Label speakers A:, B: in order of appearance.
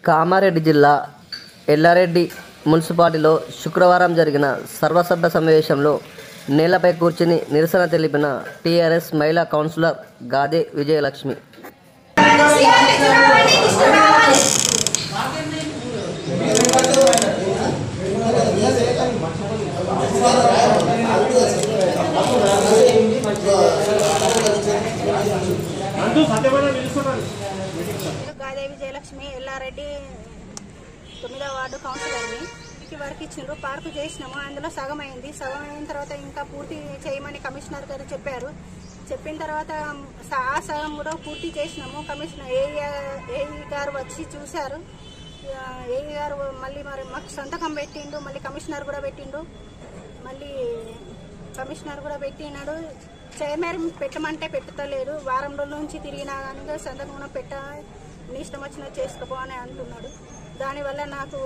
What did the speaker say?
A: కామారెడ్డి జిల్లా ఎల్లారెడ్డి మున్సిపాలిటీలో శుక్రవారం జరిగిన సర్వసభ్య సమావేశంలో నేలపై కూర్చుని నిరసన తెలిపిన టీఆర్ఎస్ మహిళా కౌన్సిలర్ గాదే విజయలక్ష్మి.
B: గాదే విజయలక్ష్మి ఎల్లారెడ్డి 9వ వార్డు కౌన్సిలర్ని. ఇంటి వరకు ఇచ్చిండ్రు, పార్కు చేసినాము, అందులో సగం అయింది. సగం అయిన తర్వాత ఇంకా పూర్తి చేయమని కమిషనర్ గారు చెప్పారు. చెప్పిన తర్వాత ఆ సగం కూడా పూర్తి చేసినాము. కమిషనర్ ఏఈ గారు వచ్చి చూశారు. ఏఈ గారు మళ్ళీ మరి మాకు సంతకం పెట్టిండు, మళ్ళీ కమిషనర్ కూడా పెట్టిండు, మళ్ళీ కమిషనర్ కూడా పెట్టినాడు. చైర్మన్ పెట్టమంటే పెట్టుతలేరు. వారం రోజుల నుంచి తిరిగినా కానీ సంతకం పెట్ట నీ ఇష్టం వచ్చినట్టు చేసుకోపో అని అంటున్నాడు. దానివల్ల నాకు